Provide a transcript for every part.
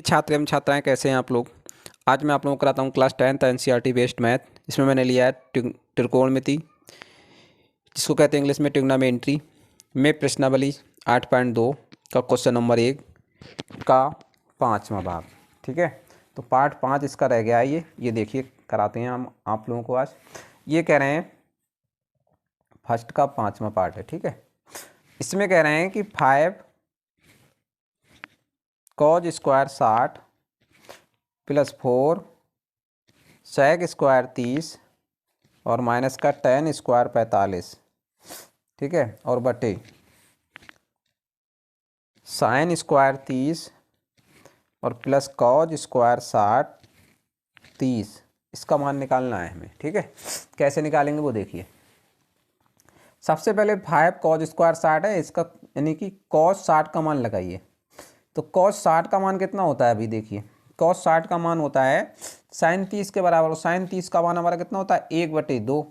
छात्र एवं छात्राएं, कैसे हैं आप लोग। आज मैं आप लोगों को कराता हूं class 10th NCERT based math. इसमें मैंने लिया है त्रिकोणमिति, जिसको कहते हैं इंग्लिश में ट्रिग्नोमेट्री, में प्रश्नावली 8.2 का क्वेश्चन नंबर 1 का 5वां भाग। ठीक है, तो पार्ट 5 इसका रह गया है। ये देखिए, कराते हैं हम आप लोगों को आज। ये कह रहे हैं फर्स्ट का 5वां पार्ट है। ठीक है, इसमें कह रहे हैं कि 5 cos square 60 plus 4 sec square 30 और माइनस का tan स्क्वायर 45। ठीक है, और बटे sin स्क्वायर 30 और प्लस cos स्क्वायर 60 30। इसका मान निकालना है हमें। ठीक है, कैसे निकालेंगे वो देखिए। सबसे पहले 5 cos स्क्वायर 60 है, इसका यानी कि cos 60 का मान लगाइए। तो cos 60 का मान कितना होता है, अभी देखिए। cos 60 का मान होता है sin 30 के बराबर। और sin 30 का मान हमारा कितना होता है, 1/2।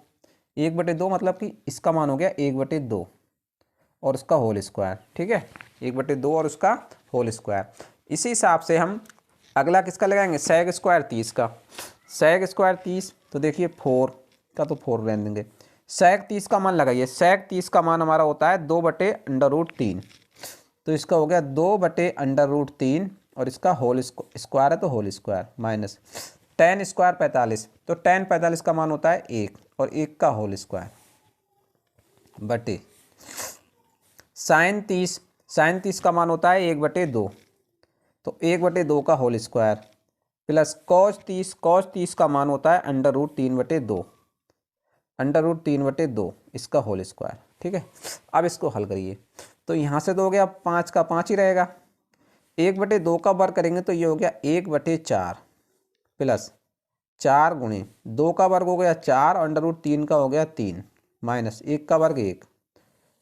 1/2 मतलब कि इसका मान हो गया 1/2 और उसका होल स्क्वायर। ठीक है, 1/2 और उसका होल स्क्वायर। इसी हिसाब से हम अगला किसका लगाएंगे, sec स्क्वायर 30 का। sec स्क्वायर 30 तो देखिए 4 का, तो 4 रहने देंगे। sec 30 का मान लगाइए। sec 30 का मान हमारा होता है 2/√3। तो इसका हो गया 2/√3 और इसका होल स्क्वायर है तो whole square minus tan square 45। तो tan 45 का मान होता है 1 और 1 का होल स्क्वायर बटे sin 30 का मान होता है 1/2। तो 1/2 का होल स्क्वायर प्लस cos 30 का मान होता है √3/2। √3/2 इसका होल स्क्वायर। ठीक है, अब इसको हल करिए। तो यहाँ से तो हो गया 5 का 5 ही रहेगा। 1/2 का वर्ग करेंगे तो ये हो गया 1/4 प्लस 4 गुणे 2 का वर्ग हो गया 4 और √3 का हो गया 3 माइनस 1 का वर्ग 1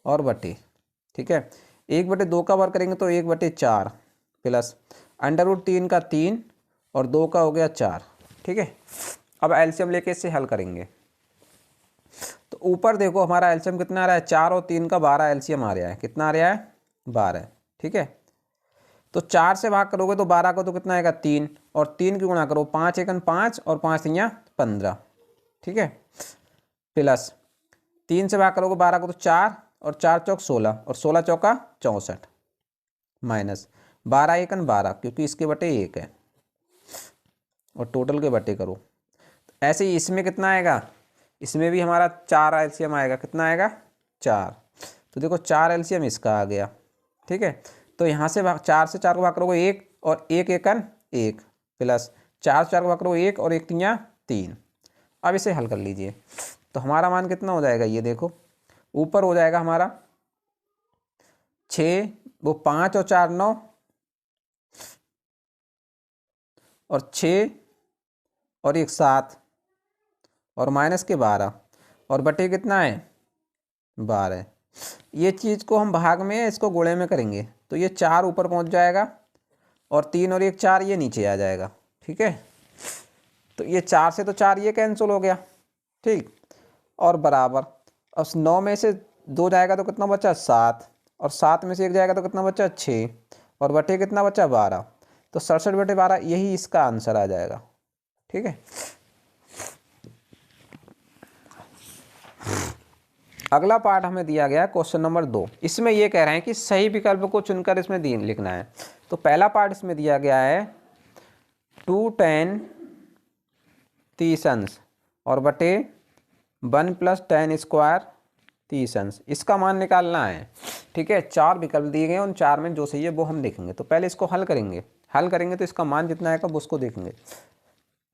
और बटे। ठीक है, 1/2 का वर्ग करेंगे तो 1/4 प्लस √3 का 3 और 2 का हो गया 4। ठीक है, अब एलसीएम लेके इससे हल करेंगे। तो ऊपर देखो हमारा एलसीएम कितना आ रहा है, 4 और 3 का 12 एलसीएम आ रहा है। कितना आ रहा है, 12। ठीक है, तो 4 से भाग करोगे तो 12 को तो कितना आएगा 3 और 3 की गुणा करो 5 एकन 5 और 5 3 15। ठीक है, प्लस 3 से भाग करोगे 12 को तो 4 और 4 चौक 16 और 16 चौका 64 माइनस 12 एकन 12 क्योंकि इसके बटे 1 है और टोटल के बटे करो। ऐसे ही इसमें कितना आएगा, इसमें भी हमारा 4 एलसीएम आएगा। कितना आएगा, 4। तो देखो 4 एलसीएम इसका आ गया। ठीक है, तो यहाँ से 4 से 4 को भाग करोगे 1 और 1 एकन 1 प्लस 4 से 4 को भाग करोगे 1 और 1 3। अब इसे हल कर लीजिए तो हमारा मान कितना हो जाएगा, ये देखो ऊपर हो जाएगा हमारा 6, वो 5 और 4 9 और 6 और 1 7 और माइनस के 12 और बटे कितना है 12। ये चीज़ को हम भाग में इसको गुणे में करेंगे तो ये 4 ऊपर पहुंच जाएगा और 3 और 1 4 ये नीचे आ जाएगा। ठीक है, तो ये 4 से तो 4 ये कैंसिल हो गया। ठीक, और बराबर अब 9 में से 2 जाएगा तो कितना बचा 7 और 7 में से 1 जाएगा तो कितना बचा 6 और बटे कितना बचा 12। तो 67/12 यही इसका आंसर आ जाएगा। ठीक है, अगला पार्ट हमें दिया गया क्वेश्चन नंबर 2। इसमें यह कह रहे हैं कि सही विकल्प को चुनकर इसमें लिखना है। तो पहला पार्ट इसमें दिया गया है 2 tan 30 अंश और बटे 1 + tan स्क्वायर 30 अंश। इसका मान निकालना है। ठीक है, 4 विकल्प दिए गए हैं, उन 4 में जो सही है वो हम देखेंगे। तो पहले इसको हल करेंगे। हल करेंगे तो इसका मान जितना आएगा वो उसको देखेंगे,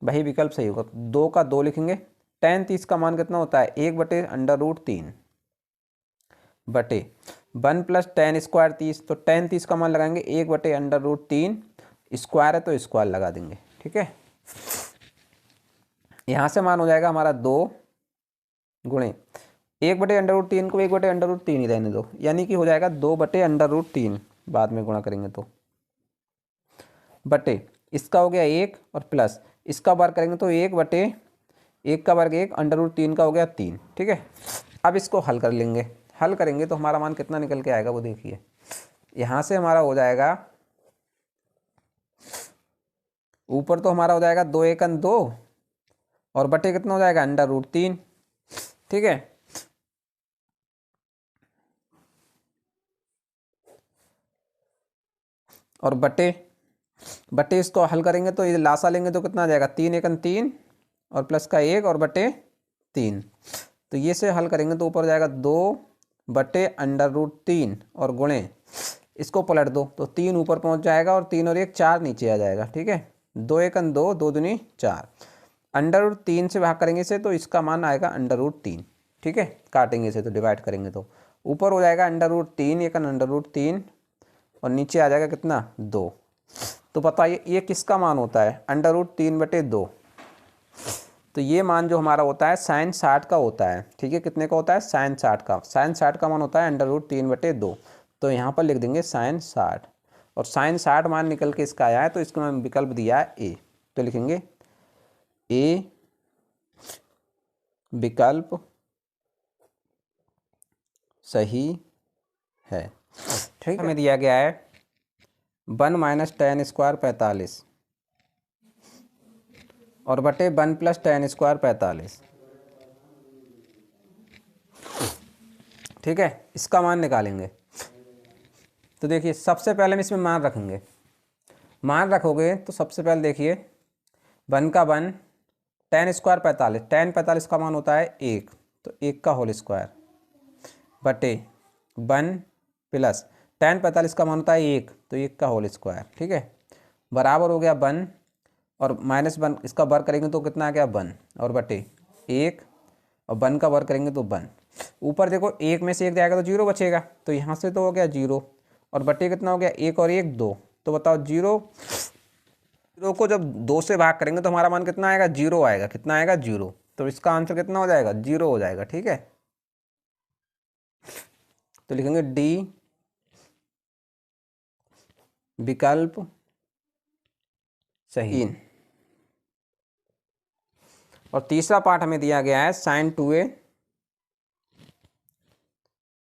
वही विकल्प सही होगा। 2 का 2 लिखेंगे। tan 30 का मान कितना होता है 1/√3 बटे 1 + tan स्क्वायर 30। तो tan 30 का मान लगाएंगे 1/√3, स्क्वायर है तो स्क्वायर लगा देंगे। ठीक है, यहाँ से मान हो जाएगा हमारा 2 गुणे 1/√3 को 1/√3 ही रहने दो, यानी कि हो जाएगा 2/√3 बाद में गुणा करेंगे तो बटे इसका हो गया 1 और प्लस इसका वर्ग करेंगे तो 1/1 का वर्ग 1 √3 का हो गया 3। ठीक है, अब इसको हल कर लेंगे। हल करेंगे तो हमारा मान कितना निकल के आएगा वो देखिए। यहाँ से हमारा हो जाएगा ऊपर तो हमारा हो जाएगा 2 एकन 2 और बटे कितना हो जाएगा √3। ठीक है, और बटे बटे इसको हल करेंगे तो ये लासा लेंगे तो कितना आ जाएगा 3 एकन 3 और प्लस का 1 और बटे 3। तो ये से हल करेंगे तो ऊपर हो जाएगा 2 बटे √3 और गुणे इसको पलट दो तो 3 ऊपर पहुंच जाएगा और 3 और 1 4 नीचे आ जाएगा। ठीक है, 2 एकन 2 2 दूनी 4, √3 से भाग करेंगे इसे तो इसका मान आएगा √3। ठीक है, काटेंगे इसे तो डिवाइड करेंगे तो ऊपर हो जाएगा √3 एकन √3 और नीचे आ जाएगा कितना 2। तो बताइए ये किसका मान होता है √3/2। तो ये मान जो हमारा होता है sin 60 का होता है। ठीक है, कितने का होता है sin 60 का। sin 60 का मान होता है √3/2। तो यहाँ पर लिख देंगे sin 60 और sin 60 मान निकल के इसका आया है तो इसको मैंने विकल्प दिया है ए। तो लिखेंगे ए विकल्प सही है। ठीक है, हमें दिया गया है 1 - tan² 45 और बटे 1 + tan² 45। ठीक है, इसका मान निकालेंगे। तो देखिए सबसे पहले हम इसमें मान रखेंगे। मान रखोगे तो सबसे पहले देखिए 1 का 1 tan² 45, tan 45 का मान होता है 1 तो 1 का होल स्क्वायर बटे 1 प्लस tan 45 का मान होता है 1 तो 1 का होल स्क्वायर। ठीक है, बराबर हो गया 1 और -1 इसका वर्ग करेंगे तो कितना आ गया 1 और बटे 1 और 1 का वर्ग करेंगे तो 1। ऊपर देखो 1 में से 1 जाएगा तो 0 बचेगा तो यहाँ से तो हो गया 0 और बटे कितना हो गया 1 और 1 2। तो बताओ 0 को जब 2 से भाग करेंगे तो हमारा मान कितना आएगा 0 आएगा। कितना आएगा 0। तो इसका आंसर कितना हो जाएगा 0 हो जाएगा। ठीक है, तो लिखेंगे डी विकल्प सही। और तीसरा पार्ट हमें दिया गया है sin 2a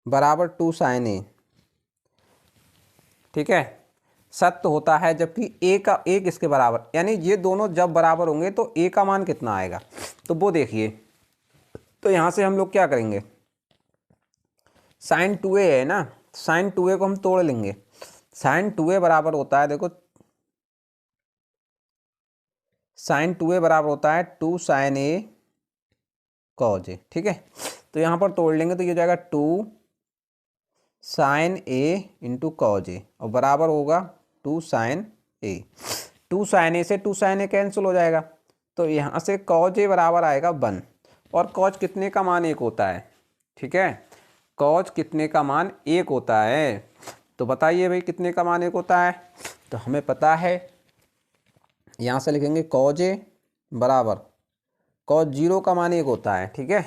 बराबर 2 sin a। ठीक है, सत्य होता है जबकि a का 1 इसके बराबर, यानी ये दोनों जब बराबर होंगे तो a का मान कितना आएगा तो वो देखिए। तो यहाँ से हम लोग क्या करेंगे sin 2a है ना, sin 2a को हम तोड़ लेंगे। sin 2a बराबर होता है देखो sin 2a बराबर होता है 2 sin a cos a। ठीक है, तो यहाँ पर तोड़ लेंगे तो ये हो जाएगा 2 sin a × cos a और बराबर होगा 2 sin a। 2 sin a से 2 sin a कैंसिल हो जाएगा तो यहाँ से cos a बराबर आएगा 1 और cos कितने का मान 1 होता है। ठीक है, cos कितने का मान 1 होता है। तो बताइए भाई कितने का मान 1 होता है। तो हमें पता है, यहाँ से लिखेंगे cos a बराबर cos 0 का मान 1 होता है। ठीक है,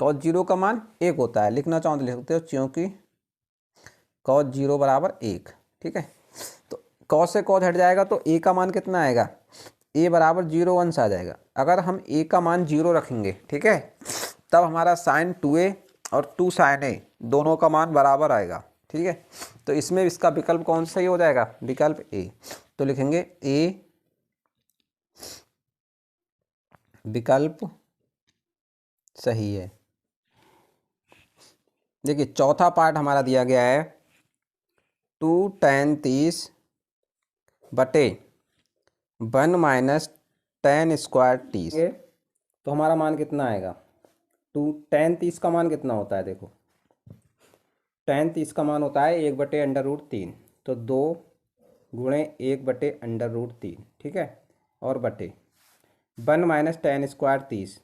cos 0 का मान 1 होता है। लिखना चाहो तो लिख सकते हो क्योंकि cos 0 बराबर 1। ठीक है, तो cos से cos हट जाएगा तो a का मान कितना आएगा a बराबर 0 अंश आ जाएगा। अगर हम a का मान 0 रखेंगे ठीक है तब हमारा sin 2a और 2 sin a दोनों का मान बराबर आएगा। ठीक है, तो इसमें इसका विकल्प कौन सा सही हो जाएगा विकल्प a। तो लिखेंगे a विकल्प सही है। देखिए चौथा पार्ट हमारा दिया गया है 2 tan 30 बटे 1 - tan² 30। तो हमारा मान कितना आएगा 2 tan 30 का मान कितना होता है देखो tan 30 का मान होता है 1/√3 तो 2 गुणे 1/√3। ठीक है, और बटे 1 - tan² 30।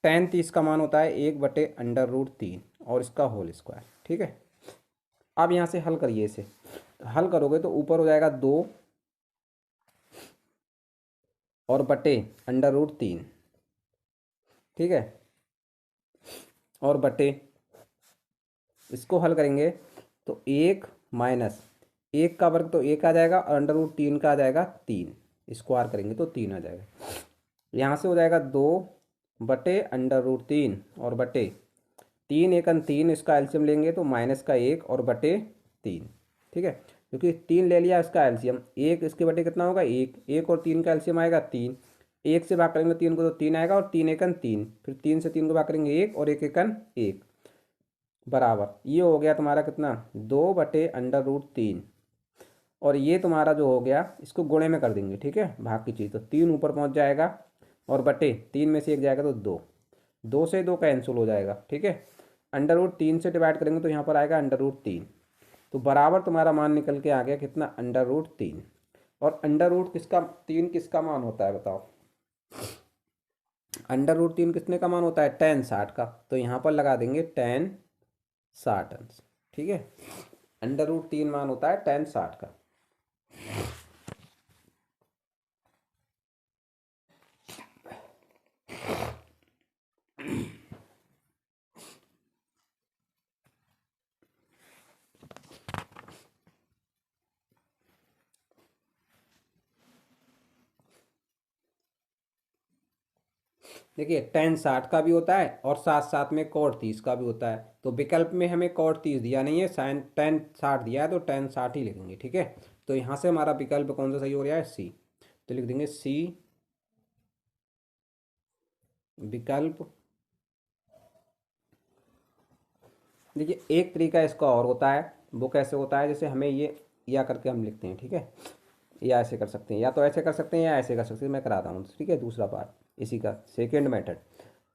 tan 30 का मान होता है 1/√3 और इसका होल स्क्वायर। ठीक है, अब यहाँ से हल करिए इसे। हल करोगे तो ऊपर हो जाएगा 2 और बटे √3। ठीक है, और बटे इसको हल करेंगे तो 1 माइनस 1 का वर्ग तो 1 आ जाएगा और √3 का आ जाएगा 3। स्क्वायर करेंगे तो 3 आ जाएगा। यहाँ से हो जाएगा 2 बटे √3 और बटे 3 एकन 3 इसका एलसीएम लेंगे तो -1 और बटे 3। ठीक है, क्योंकि 3 ले लिया इसका एलसीएम, 1 इसके बटे कितना होगा 1, 1 और 3 का एलसीएम आएगा 3, 1 से भाग करेंगे 3 को तो 3 आएगा और 3 एकन 3, फिर 3 से 3 को भाग करेंगे 1 और 1 एकन 1 बराबर, ये हो गया तुम्हारा कितना 2/√3। और ये तुम्हारा जो हो गया इसको गुणे में कर देंगे, ठीक है, भाग की चीज़, तो 3 ऊपर पहुंच जाएगा और बटे 3 में से 1 जाएगा तो 2, 2 से 2 कैंसिल हो जाएगा, ठीक है। √3 से डिवाइड करेंगे तो यहाँ पर आएगा √3, तो बराबर तुम्हारा मान निकल के आ गया कितना √3। और √3 किसका मान होता है बताओ, √3 कितने का मान होता है tan 60 का, तो यहाँ पर लगा देंगे tan 60 अंश, ठीक है। √3 मान होता है tan 60 का। देखिए tan 60 का भी होता है और साथ साथ में cot 30 का भी होता है, तो विकल्प में हमें cot 30 दिया नहीं है, sin tan 60 दिया है, तो tan 60 ही लिखेंगे, ठीक है। तो यहाँ से हमारा विकल्प कौन सा सही हो रहा है सी, तो लिख देंगे सी विकल्प। देखिए एक तरीका इसका और होता है, वो कैसे होता है, जैसे हमें ये या करके हम लिखते हैं, ठीक है, या ऐसे कर सकते हैं, या तो ऐसे कर सकते हैं या ऐसे कर सकते हैं, मैं कराता हूँ, ठीक है। दूसरा पार्ट इसी का सेकेंड मेथड,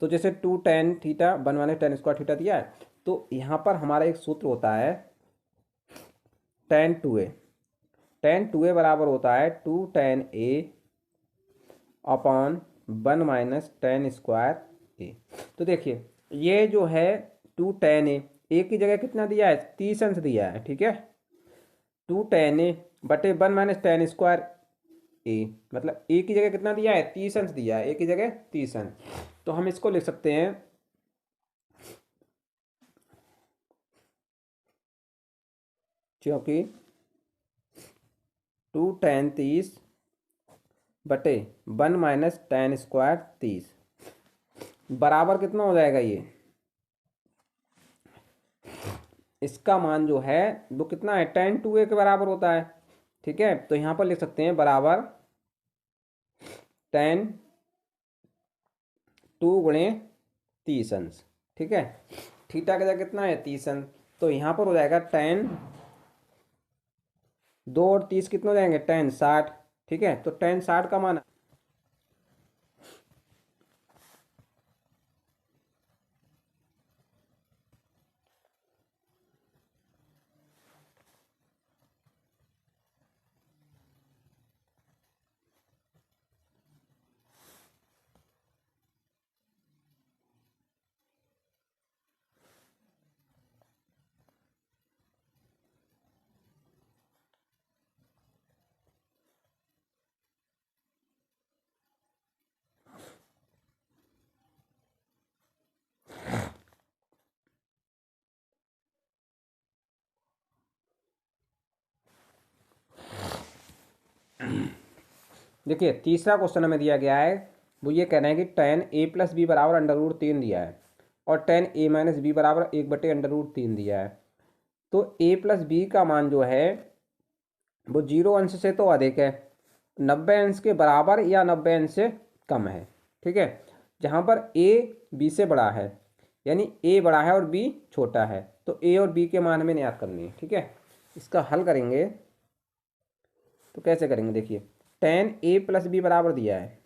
तो जैसे 2 tan थीटा 1 - tan² थीटा दिया है, तो यहाँ पर हमारा एक सूत्र होता है tan 2a, tan 2a बराबर होता है 2 tan a अपॉन 1 - tan²a। तो देखिए ये जो है 2 tan a की जगह कितना दिया है 30 अंश दिया है, ठीक है। 2 tan a बटे 1 - tan²a, मतलब a की जगह कितना दिया है 30 अंश दिया है, a की जगह 30 अंश, तो हम इसको लिख सकते हैं क्योंकि 2 tan 30 बटे 1 - tan² 30 बराबर कितना हो जाएगा, ये इसका मान जो है वो कितना है tan 2a के बराबर होता है, ठीक है। तो यहाँ पर लिख सकते हैं बराबर tan 2 गुणे 30 अंश, ठीक है। थीटा का जगह कितना है 30 अंश, तो यहाँ पर हो जाएगा tan 2 और 30 कितने हो जाएंगे tan 60, ठीक है। तो tan 60 का मान देखिए तीसरा क्वेश्चन हमें दिया गया है, वो ये कह रहे हैं कि tan a + b बराबर √3 दिया है और tan a - b बराबर 1/√3 दिया है। तो a + b का मान जो है वो 0 अंश से तो अधिक है, 90 अंश के बराबर या 90 अंश से कम है, ठीक है। जहाँ पर a b से बड़ा है, यानी a बड़ा है और b छोटा है, तो a और b के मान हमें ज्ञात करने हैं, ठीक है। इसका हल करेंगे तो कैसे करेंगे, देखिए tan a + b बराबर दिया है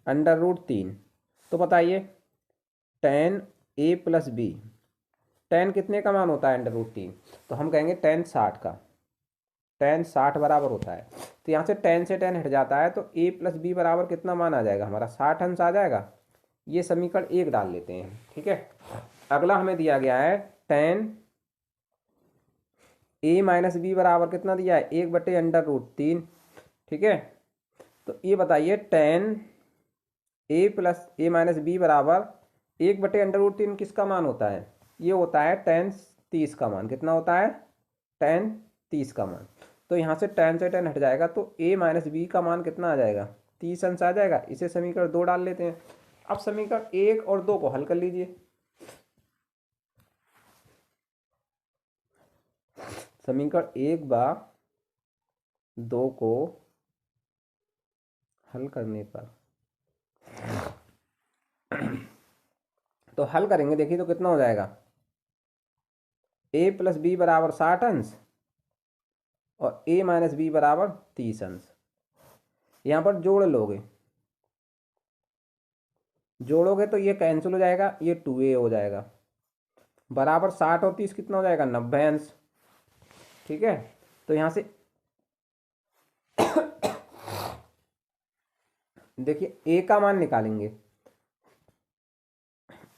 √3, तो बताइए tan a + b, tan कितने का मान होता है √3, तो हम कहेंगे tan 60 का, tan 60 बराबर होता है, तो यहाँ से tan से tan हट जाता है, तो a + b बराबर कितना मान आ जाएगा हमारा 60 अंश आ जाएगा। ये समीकरण 1 डाल लेते हैं, ठीक है। अगला हमें दिया गया है tan a - b बराबर कितना दिया है 1/√3, ठीक है। तो ये बताइए tan a + b बराबर 1/√3 किसका मान होता है, ये होता है tan 30 का मान, कितना होता है tan 30 का मान। तो यहाँ से tan से tan हट जाएगा, तो a - b का मान कितना आ जाएगा 30 अंश आ जाएगा। इसे समीकरण 2 डाल लेते हैं। अब समीकरण 1 और 2 को हल कर लीजिए। समीकरण 1/2 को हल करने पर तो हल करेंगे, देखिए तो कितना हो जाएगा, a + b बराबर 60 अंश और a - b बराबर 30 अंश। यहाँ पर जोड़ोगे तो ये कैंसिल हो जाएगा, ये 2a हो जाएगा, बराबर 60 और 30 कितना हो जाएगा, 90 अंश। ठीक है, तो यहाँ से देखिए a का मान निकालेंगे,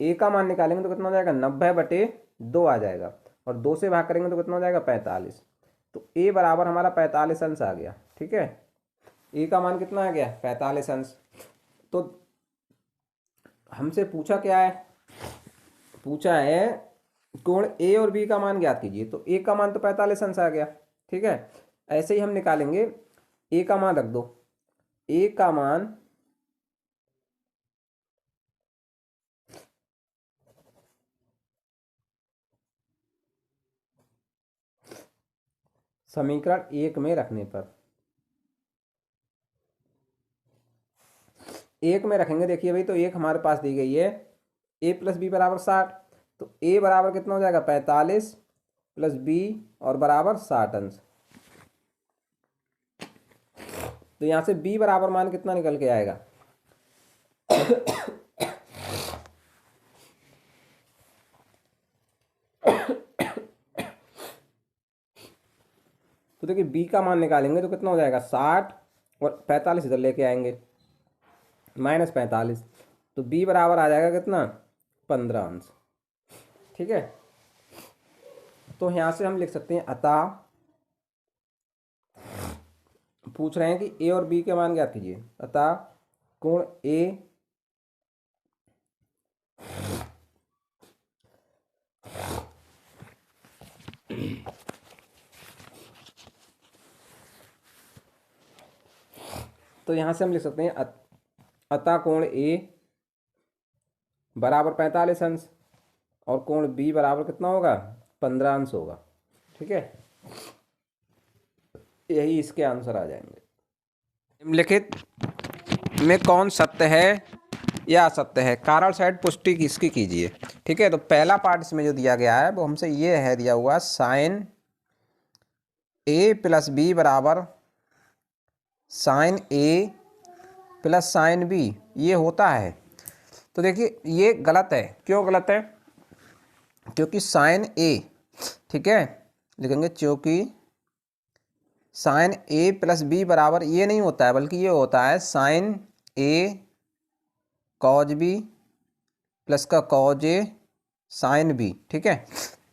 a का मान निकालेंगे तो कितना हो जाएगा, 90/2 आ जाएगा, और 2 से भाग करेंगे तो कितना हो जाएगा, 45। तो a बराबर हमारा 45 अंश आ गया। ठीक है, a का मान कितना आ गया, 45 अंश। तो हमसे पूछा क्या है, पूछा है कोण a और b का मान ज्ञात कीजिए। तो a का मान तो 45 अंश आ गया। ठीक है, ऐसे ही हम निकालेंगे, a का मान रख दो, a का मान समीकरण 1 में रखने पर, 1 में रखेंगे, देखिए भाई, तो 1 हमारे पास दी गई है, a + b बराबर 60, तो a बराबर कितना हो जाएगा, 45 + b और बराबर 60 अंश। तो यहाँ से b बराबर मान कितना निकल के आएगा, तो देखिए b का मान निकालेंगे तो कितना हो जाएगा, 60 और 45 इधर लेके आएंगे, -45, तो b बराबर आ जाएगा कितना, 15 अंश। ठीक है, तो यहाँ से हम लिख सकते हैं, अतः पूछ रहे हैं कि a और b के मान ज्ञात कीजिए, अतः कोण a तो यहाँ से हम लिख सकते हैं, अतः कोण a बराबर 45 अंश और कोण b बराबर कितना होगा, 15 अंश होगा। ठीक है, यही इसके आंसर आ जाएंगे। निम्नलिखित में कौन सत्य है या असत्य है, कारण सहित पुष्टि किसकी कीजिए। ठीक है, तो पहला पार्ट इसमें जो दिया गया है वो हमसे ये है दिया हुआ, sin a + b बराबर sin a + sin b, ये होता है। तो देखिए ये गलत है, क्यों गलत है, क्योंकि sin a, ठीक है, लिखेंगे क्योंकि sin a + b बराबर ये नहीं होता है, बल्कि ये होता है sin a cos b plus का cos a sin b। ठीक है,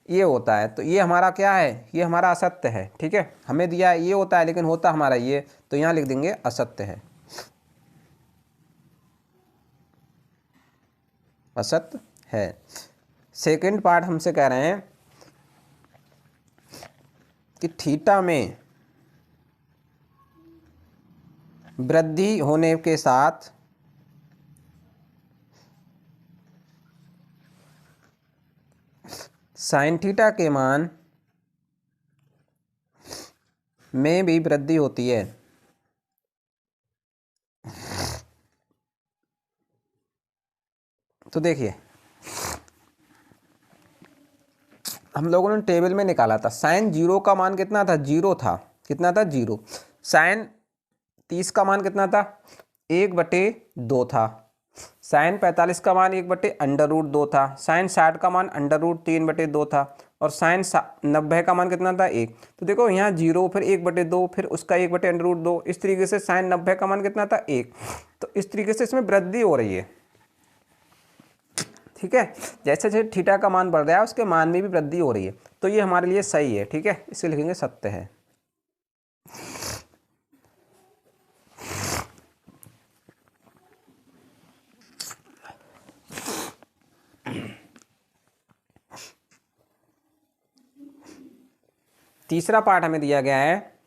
ये होता है, तो ये हमारा क्या है, ये हमारा असत्य है। ठीक है, हमें दिया है ये होता है लेकिन होता हमारा ये, तो यहाँ लिख देंगे असत्य है, असत्य है। सेकंड पार्ट हमसे कह रहे हैं कि थीटा में वृद्धि होने के साथ साइन थीटा के मान में भी वृद्धि होती है। तो देखिए हम लोगों ने टेबल में निकाला था, साइन 0 का मान कितना था, 0 था, कितना था, 0। साइन 30 का मान कितना था, 1/2 था। साइन 45 का मान 1/√2 था। साइन 60 का मान √3/2 था। और साइन 90 का मान कितना था, 1। तो देखो यहाँ 0, फिर 1/2, फिर उसका 1/√2, इस तरीके से साइन 90 का मान कितना था, 1। तो इस तरीके से इसमें वृद्धि हो रही है। ठीक है, जैसे जैसे थीटा का मान बढ़ रहा है उसके मान में भी वृद्धि हो रही है, तो ये हमारे लिए सही है। ठीक है, इसे लिखेंगे सत्य है। तीसरा पार्ट हमें दिया गया है,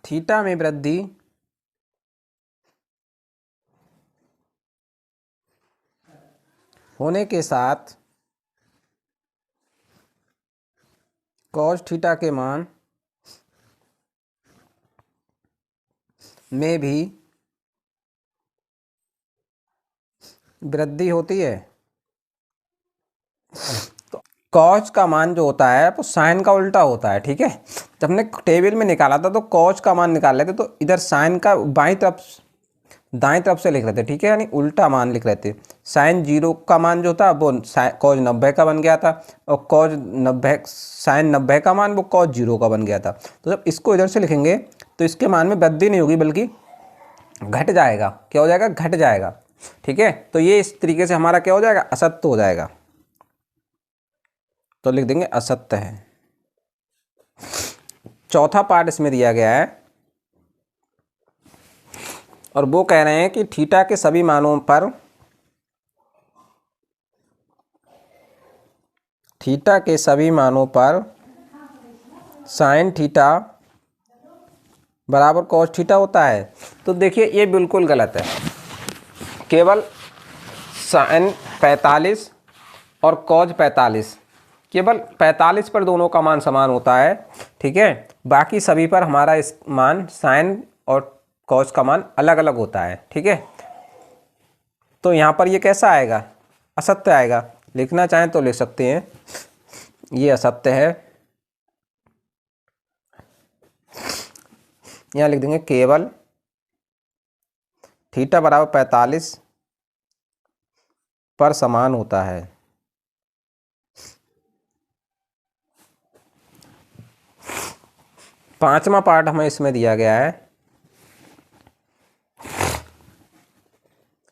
थीटा में वृद्धि होने के साथ कॉस थीटा के मान में भी वृद्धि होती है। तो कॉस का मान जो होता है वो साइन का उल्टा होता है, ठीक है। जब हमने टेबल में निकाला था तो कॉस का मान निकाल लेते तो इधर साइन का बाईं तरफ दाएं तरफ से लिख रहे थे, ठीक है, यानी उल्टा मान लिख रहे थे। साइन 0 का मान जो था वो कॉस 90 का बन गया था, और कॉस 90 साइन 90 का मान वो कॉस 0 का बन गया था। तो जब इसको इधर से लिखेंगे तो इसके मान में वृद्धि नहीं होगी बल्कि घट जाएगा। क्या हो जाएगा? घट जाएगा, ठीक है। तो ये इस तरीके से हमारा क्या हो जाएगा? असत्य हो जाएगा। तो लिख देंगे असत्य है। चौथा पार्ट इसमें दिया गया है और वो कह रहे हैं कि थीटा के सभी मानों पर साइन थीटा बराबर कॉस थीटा होता है। तो देखिए ये बिल्कुल गलत है। केवल साइन 45 और कॉस 45, केवल 45 पर दोनों का मान समान होता है, ठीक है। बाकी सभी पर हमारा इस मान साइन और कॉस का मान अलग अलग होता है, ठीक है। तो यहाँ पर ये कैसा आएगा? असत्य आएगा। लिखना चाहें तो लिख सकते हैं, ये असत्य है। यहाँ लिख देंगे केवल थीटा बराबर 45 पर समान होता है। पांचवा पार्ट हमें इसमें दिया गया है,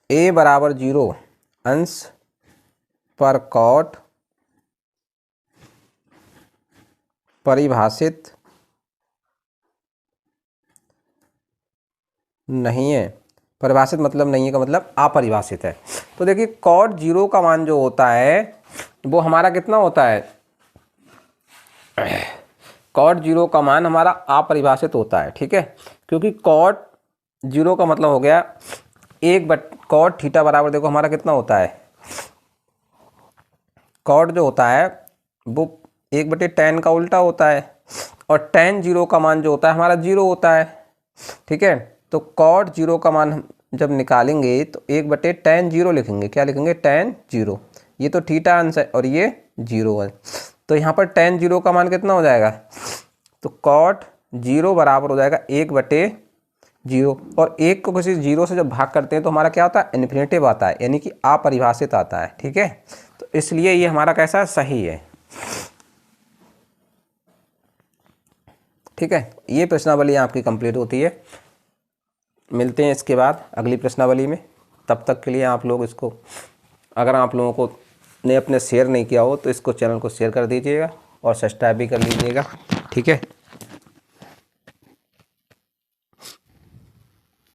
a बराबर 0 अंश पर कॉट परिभाषित नहीं है। परिभाषित मतलब नहीं है का मतलब अपरिभाषित है। तो देखिए कॉट 0 का मान जो होता है वो हमारा कितना होता है? कॉट 0 का मान हमारा अपरिभाषित होता है, ठीक है। क्योंकि कॉट 0 का मतलब हो गया कॉट थीटा बराबर देखो हमारा कितना होता है? कॉट जो होता है वो 1/tan का उल्टा होता है, और tan 0 का मान जो होता है हमारा 0 होता है, ठीक है। तो कॉट 0 का मान हम जब निकालेंगे तो 1/tan 0 लिखेंगे। क्या लिखेंगे? tan 0। ये तो थीटा अंश है और ये 0 है, तो यहाँ पर tan 0 का मान कितना हो जाएगा? तो कॉट 0 बराबर हो जाएगा 1/0, और 1 को किसी 0 से जब भाग करते हैं तो हमारा क्या होता है? इन्फिनेटिव आता है, यानी कि अपरिभाषित आता है, ठीक है। तो इसलिए ये हमारा कैसा? सही है, ठीक है। ये प्रश्नावली आपकी कंप्लीट होती है। मिलते हैं इसके बाद अगली प्रश्नावली में। तब तक के लिए आप लोग इसको, अगर आप लोगों को ने अपने शेयर नहीं किया हो तो इसको चैनल को शेयर कर दीजिएगा और सब्सक्राइब भी कर लीजिएगा, ठीक है।